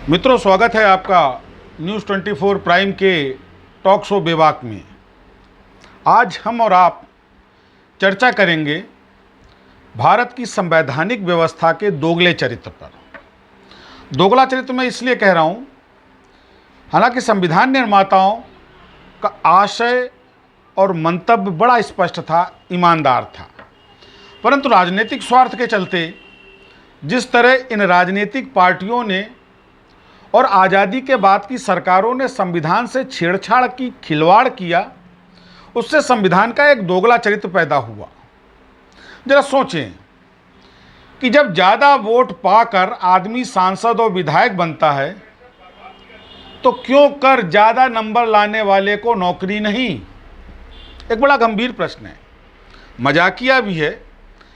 मित्रों, स्वागत है आपका न्यूज़ 24 प्राइम के टॉक शो बेबाक में। आज हम और आप चर्चा करेंगे भारत की संवैधानिक व्यवस्था के दोगले चरित्र पर। दोगला चरित्र मैं इसलिए कह रहा हूँ, हालांकि संविधान निर्माताओं का आशय और मंतव्य बड़ा स्पष्ट था, ईमानदार था, परंतु राजनीतिक स्वार्थ के चलते जिस तरह इन राजनीतिक पार्टियों ने और आज़ादी के बाद की सरकारों ने संविधान से छेड़छाड़ की, खिलवाड़ किया, उससे संविधान का एक दोगला चरित्र पैदा हुआ। जरा सोचें कि जब ज़्यादा वोट पाकर आदमी सांसद और विधायक बनता है तो क्यों कर ज़्यादा नंबर लाने वाले को नौकरी नहीं? एक बड़ा गंभीर प्रश्न है, मजाकिया भी है,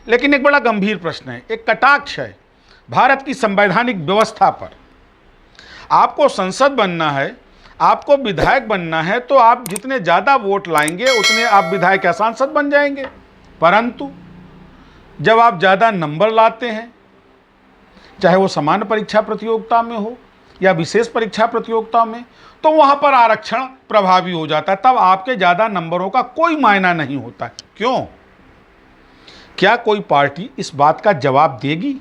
लेकिन एक बड़ा गंभीर प्रश्न है, एक कटाक्ष है भारत की संवैधानिक व्यवस्था पर। आपको संसद बनना है, आपको विधायक बनना है, तो आप जितने ज़्यादा वोट लाएंगे उतने आप विधायक या सांसद बन जाएंगे। परंतु जब आप ज़्यादा नंबर लाते हैं, चाहे वो सामान्य परीक्षा प्रतियोगिता में हो या विशेष परीक्षा प्रतियोगिता में, तो वहाँ पर आरक्षण प्रभावी हो जाता है। तब आपके ज़्यादा नंबरों का कोई मायना नहीं होता। क्यों? क्या कोई पार्टी इस बात का जवाब देगी?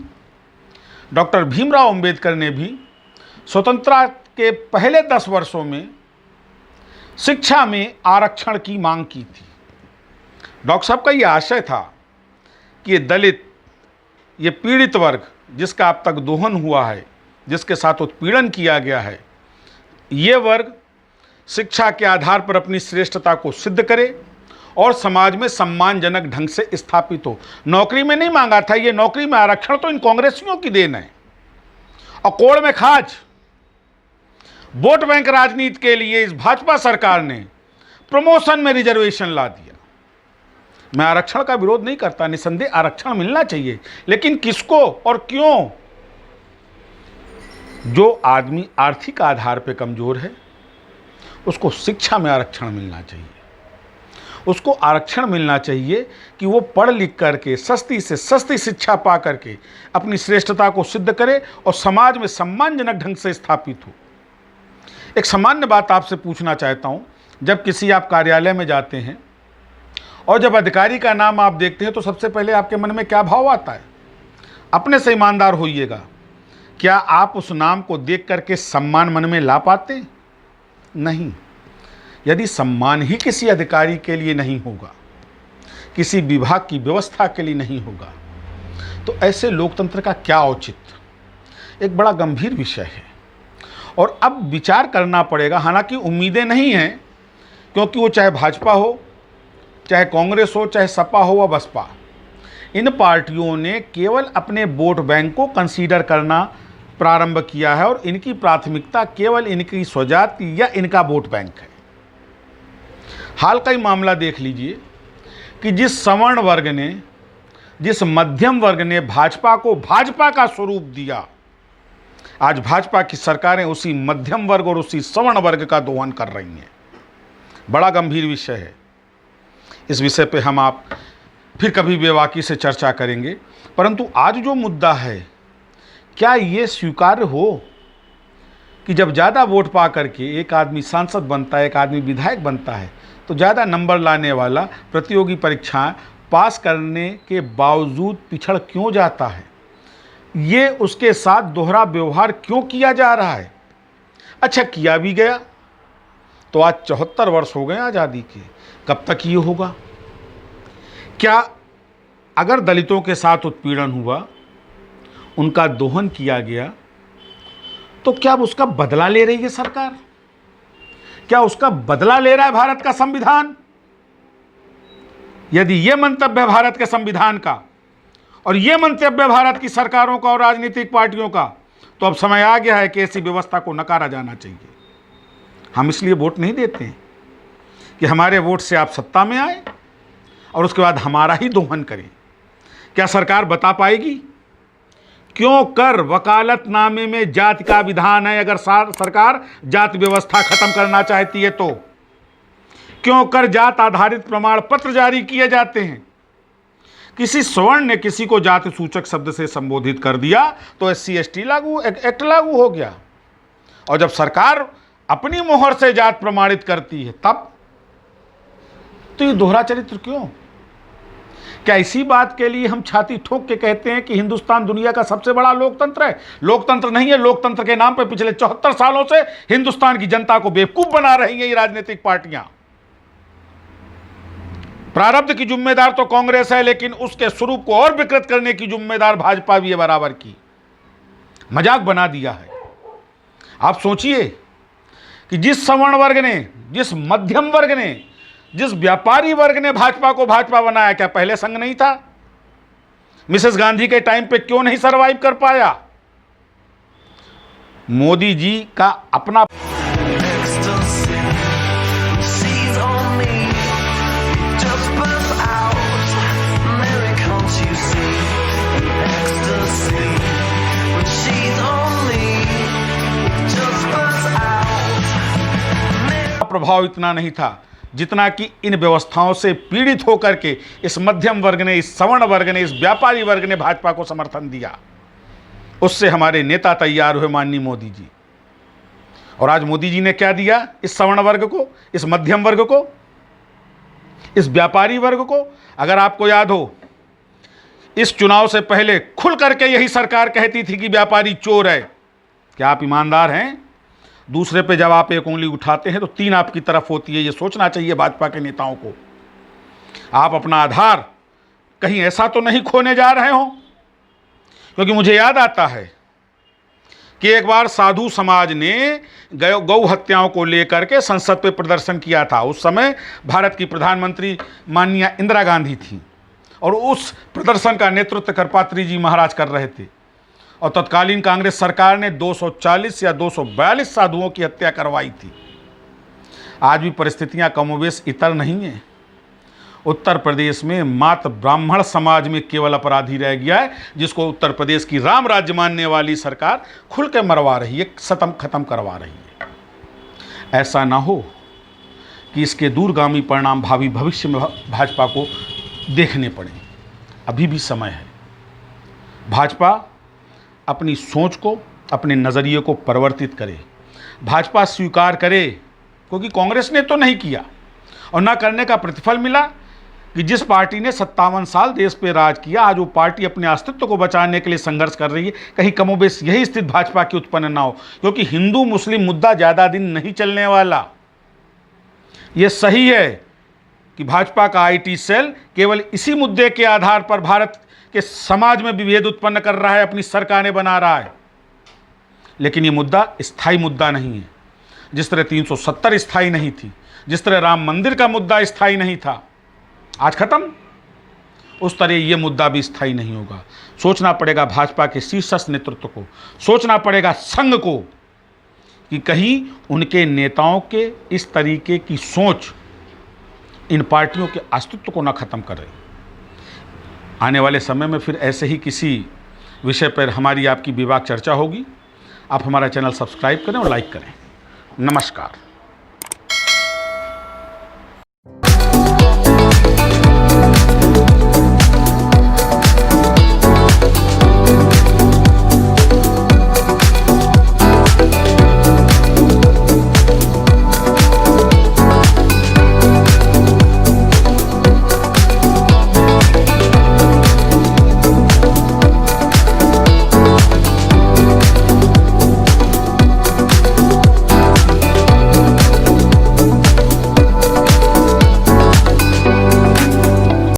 डॉक्टर भीमराव अंबेडकर ने भी स्वतंत्रता के पहले 10 वर्षों में शिक्षा में आरक्षण की मांग की थी। डॉक्टर साहब का ये आशय था कि ये दलित, ये पीड़ित वर्ग जिसका अब तक दोहन हुआ है, जिसके साथ उत्पीड़न किया गया है, ये वर्ग शिक्षा के आधार पर अपनी श्रेष्ठता को सिद्ध करे और समाज में सम्मानजनक ढंग से स्थापित हो। नौकरी में नहीं मांगा था, ये नौकरी में आरक्षण तो इन कांग्रेसियों की देन है। और कोड़ में खाज, वोट बैंक राजनीति के लिए इस भाजपा सरकार ने प्रमोशन में रिजर्वेशन ला दिया। मैं आरक्षण का विरोध नहीं करता, निसंदेह आरक्षण मिलना चाहिए, लेकिन किसको और क्यों? जो आदमी आर्थिक आधार पर कमजोर है उसको शिक्षा में आरक्षण मिलना चाहिए। उसको आरक्षण मिलना चाहिए कि वो पढ़ लिख करके सस्ती से सस्ती शिक्षा पा करके अपनी श्रेष्ठता को सिद्ध करे और समाज में सम्मानजनक ढंग से स्थापित हो। एक सामान्य बात आपसे पूछना चाहता हूँ, जब किसी आप कार्यालय में जाते हैं और जब अधिकारी का नाम आप देखते हैं तो सबसे पहले आपके मन में क्या भाव आता है? अपने से ईमानदार होइएगा, क्या आप उस नाम को देख करके सम्मान मन में ला पाते? नहीं। यदि सम्मान ही किसी अधिकारी के लिए नहीं होगा, किसी विभाग की व्यवस्था के लिए नहीं होगा, तो ऐसे लोकतंत्र का क्या औचित्य? एक बड़ा गंभीर विषय है और अब विचार करना पड़ेगा। हालांकि उम्मीदें नहीं हैं, क्योंकि वो चाहे भाजपा हो, चाहे कांग्रेस हो, चाहे सपा हो व बसपा, इन पार्टियों ने केवल अपने वोट बैंक को कंसीडर करना प्रारंभ किया है और इनकी प्राथमिकता केवल इनकी स्वजाति या इनका वोट बैंक है। हाल का ही मामला देख लीजिए कि जिस सवर्ण वर्ग ने, जिस मध्यम वर्ग ने भाजपा को भाजपा का स्वरूप दिया, आज भाजपा की सरकारें उसी मध्यम वर्ग और उसी सवर्ण वर्ग का दोहन कर रही हैं। बड़ा गंभीर विषय है। इस विषय पे हम आप फिर कभी बेबाकी से चर्चा करेंगे, परंतु आज जो मुद्दा है, क्या ये स्वीकार्य हो कि जब ज़्यादा वोट पा करके एक आदमी सांसद बनता है, एक आदमी विधायक बनता है, तो ज़्यादा नंबर लाने वाला प्रतियोगी परीक्षाएं पास करने के बावजूद पिछड़ क्यों जाता है? ये उसके साथ दोहरा व्यवहार क्यों किया जा रहा है? अच्छा, किया भी गया तो आज 74 वर्ष हो गए आज़ादी के, कब तक ये होगा? क्या अगर दलितों के साथ उत्पीड़न हुआ, उनका दोहन किया गया, तो क्या अब उसका बदला ले रही है सरकार? क्या उसका बदला ले रहा है भारत का संविधान? यदि यह मंतव्य है भारत के संविधान का और यह मंतव्य भारत की सरकारों का और राजनीतिक पार्टियों का, तो अब समय आ गया है कि ऐसी व्यवस्था को नकारा जाना चाहिए। हम इसलिए वोट नहीं देते हैं कि हमारे वोट से आप सत्ता में आए और उसके बाद हमारा ही दोहन करें। क्या सरकार बता पाएगी क्यों कर वकालतनामे में जाति का विधान है? अगर सरकार जाति व्यवस्था खत्म करना चाहती है तो क्यों कर जात आधारित प्रमाण पत्र जारी किए जाते हैं? किसी स्वर्ण ने किसी को जाति सूचक शब्द से संबोधित कर दिया तो SC ST एक्ट लागू हो गया। और जब सरकार अपनी मोहर से जात प्रमाणित करती है तब तो ये दोहरा चरित्र क्यों? क्या इसी बात के लिए हम छाती ठोक के कहते हैं कि हिंदुस्तान दुनिया का सबसे बड़ा लोकतंत्र है? लोकतंत्र नहीं है, लोकतंत्र के नाम पर पिछले 74 सालों से हिंदुस्तान की जनता को बेवकूफ बना रही हैं ये राजनीतिक पार्टियां। प्रारब्ध की जिम्मेदार तो कांग्रेस है, लेकिन उसके स्वरूप को और विकृत करने की जिम्मेदार भाजपा भी है बराबर की। मजाक बना दिया है। आप सोचिए कि जिस सवर्ण वर्ग ने, जिस मध्यम वर्ग ने, जिस व्यापारी वर्ग ने भाजपा को भाजपा बनाया, क्या पहले संघ नहीं था? मिसेस गांधी के टाइम पे क्यों नहीं सरवाइव कर पाया? मोदी जी का अपना प्रभाव इतना नहीं था जितना कि इन व्यवस्थाओं से पीड़ित होकर के इस मध्यम वर्ग ने, इस सवर्ण वर्ग ने, इस व्यापारी वर्ग ने भाजपा को समर्थन दिया। उससे हमारे नेता तैयार हुए माननीय मोदी जी। और आज मोदी जी ने क्या दिया इस सवर्ण वर्ग को, इस मध्यम वर्ग को, इस व्यापारी वर्ग को? अगर आपको याद हो, इस चुनाव से पहले खुल करके यही सरकार कहती थी कि व्यापारी चोर है। क्या आप ईमानदार हैं? दूसरे पे जब आप एक उंगली उठाते हैं तो तीन आपकी तरफ होती है। ये सोचना चाहिए भाजपा के नेताओं को। आप अपना आधार कहीं ऐसा तो नहीं खोने जा रहे हो? क्योंकि मुझे याद आता है कि एक बार साधु समाज ने गौ हत्याओं को लेकर के संसद पे प्रदर्शन किया था। उस समय भारत की प्रधानमंत्री माननीय इंदिरा गांधी थी और उस प्रदर्शन का नेतृत्व करपात्री जी महाराज कर रहे थे। और तत्कालीन कांग्रेस सरकार ने 240 या 242 साधुओं की हत्या करवाई थी। आज भी परिस्थितियां कमोबेश इतर नहीं है। उत्तर प्रदेश में मात्र ब्राह्मण समाज में केवल अपराधी रह गया है, जिसको उत्तर प्रदेश की राम राज्य मानने वाली सरकार खुल के मरवा रही है, खत्म करवा रही है। ऐसा ना हो कि इसके दूरगामी परिणाम भावी भविष्य में भाजपा को देखने पड़े। अभी भी समय है। भाजपा अपनी सोच को, अपने नज़रिए को परिवर्तित करे। भाजपा स्वीकार करे, क्योंकि कांग्रेस ने तो नहीं किया और ना करने का प्रतिफल मिला कि जिस पार्टी ने 57 साल देश पे राज किया, आज वो पार्टी अपने अस्तित्व को बचाने के लिए संघर्ष कर रही है। कहीं कमोबेश यही स्थिति भाजपा की उत्पन्न ना हो, क्योंकि हिंदू मुस्लिम मुद्दा ज़्यादा दिन नहीं चलने वाला। ये सही है कि भाजपा का IT सेल केवल इसी मुद्दे के आधार पर भारत कि समाज में विभेद उत्पन्न कर रहा है, अपनी सरकारें बना रहा है। लेकिन ये मुद्दा स्थायी मुद्दा नहीं है। जिस तरह 370 स्थायी नहीं थी, जिस तरह राम मंदिर का मुद्दा स्थायी नहीं था, आज खत्म, उस तरह ये मुद्दा भी स्थायी नहीं होगा। सोचना पड़ेगा भाजपा के शीर्षस्थ नेतृत्व को, सोचना पड़ेगा संघ को कि कहीं उनके नेताओं के इस तरीके की सोच इन पार्टियों के अस्तित्व को न खत्म करे। आने वाले समय में फिर ऐसे ही किसी विषय पर हमारी आपकी विभाग चर्चा होगी। आप हमारा चैनल सब्सक्राइब करें और लाइक करें। नमस्कार।